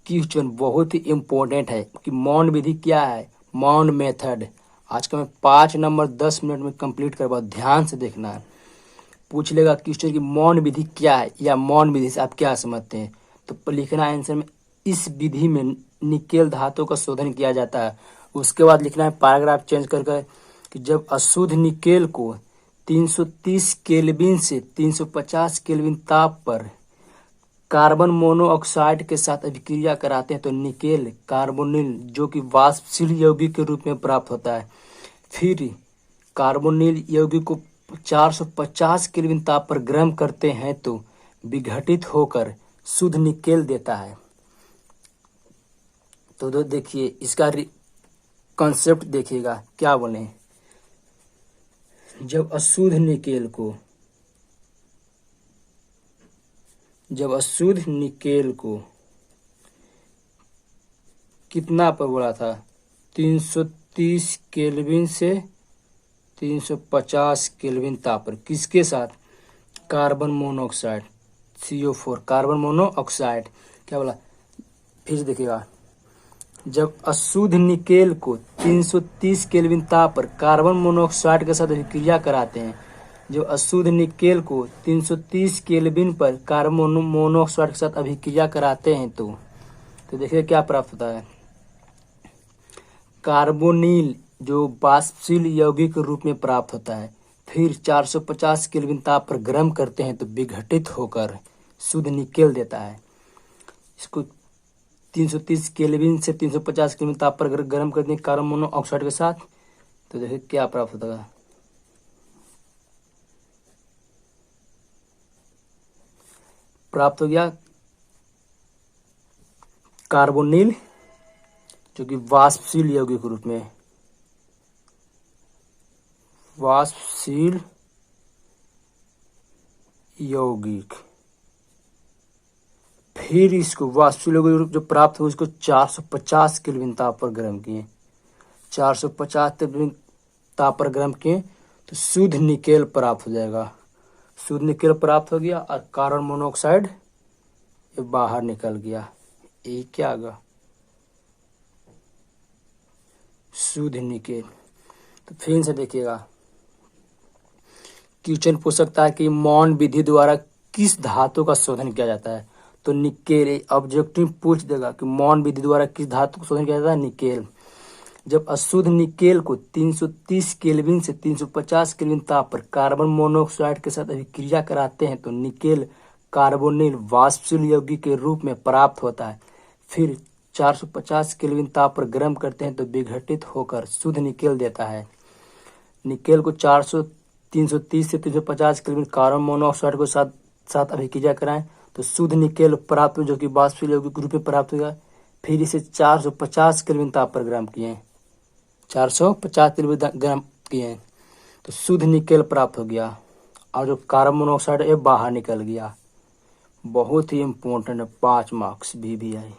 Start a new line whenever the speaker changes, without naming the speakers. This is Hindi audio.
क्वेश्चन बहुत ही इम्पोर्टेंट है कि मौन विधि क्या है, मौन मेथड। आज का मैं 5 नंबर 10 मिनट में कंप्लीट करवा, ध्यान से देखना है। पूछ लेगा क्वेश्चन कि मौन विधि क्या है या मौन विधि से आप क्या समझते हैं, तो लिखना है आंसर में इस विधि में निकेल धातु का शोधन किया जाता है। उसके बाद लिखना है पैराग्राफ चेंज कर कि जब अशुद्ध निकेल को 330 केल्विन से 350 केल्विन ताप पर कार्बन मोनोऑक्साइड के साथ अभिक्रिया कराते हैं तो निकेल कार्बोनिल जो कि वाष्पशील यौगिक के रूप में प्राप्त होता है। फिर कार्बोनिल यौगिक को 450 केल्विन ताप पर गर्म करते हैं तो विघटित होकर शुद्ध निकेल देता है। तो देखिए इसका कॉन्सेप्ट देखिएगा क्या बोले। जब अशुद्ध निकेल को कितना पर बोला था, 330 केल्विन से 350 केल्विन ताप पर, किसके साथ, carbon monoxide CO4 carbon monoxide. क्या बोला फिर से देखिएगा, जब अशुद्ध निकेल को 330 केल्विन ताप पर कार्बन मोनोऑक्साइड के साथ अभिक्रिया कराते हैं, जो अशुद्ध निकेल को 330 केल्विन पर कार्बन मोनोऑक्साइड के साथ अभिक्रिया कराते हैं तो देखिए क्या प्राप्त होता है, कार्बोनिल जो वाष्पशील यौगिक के रूप में प्राप्त होता है। फिर 450 केल्विन ताप पर गर्म करते हैं तो विघटित होकर शुद्ध निकेल देता है। इसको 330 केल्विन से 350 केल्विन ताप पर गर्म करते हैं कार्बन मोनोऑक्साइड के साथ, तो देखिए क्या प्राप्त होता है, प्राप्त हो गया कार्बोनिल जो कि वाष्पशील यौगिक के रूप में, वाष्पशील यौगिक। फिर इसको वाष्पशील यौगिक जो प्राप्त हुआ इसको 450 केल्विन ताप पर गर्म किए, 450 केल्विन ताप पर गर्म किए तो शुद्ध निकेल प्राप्त हो जाएगा। शुद्ध निकेल प्राप्त हो गया और कार्बन मोनोऑक्साइड बाहर निकल गया। ये क्या होगा, शुद्ध निकेल। तो फिर से देखिएगा क्वेश्चन पूछ सकता है कि मौन विधि द्वारा किस धातु का शोधन किया जाता है, तो निकेल। ऑब्जेक्टिव पूछ देगा कि मौन विधि द्वारा किस धातु का शोधन किया जाता है, निकेल। जब अशुद्ध निकेल को 330 केल्विन से 350 केल्विन ताप पर कार्बन मोनोऑक्साइड के साथ अभिक्रिया कराते हैं तो निकेल कार्बोनिल वाष्पशील यौगिक के रूप में प्राप्त होता है। फिर 450 केल्विन ताप पर गर्म करते हैं तो विघटित होकर शुद्ध निकेल देता है। निकेल को 330 से 350 केल्विन कार्बन मोनोऑक्साइड के साथ अभिक्रिया कराएं तो शुद्ध निकेल प्राप्त जो कि वाष्पशील यौगिक के रूप में प्राप्त होगा। फिर इसे 450 केल्विन ताप पर गर्म किए, 450 केल्विन गर्म किए तो शुद्ध निकेल प्राप्त हो गया और जो कार्बन मोनोऑक्साइड है बाहर निकल गया। बहुत ही इम्पोर्टेंट है, 5 मार्क्स भी आई।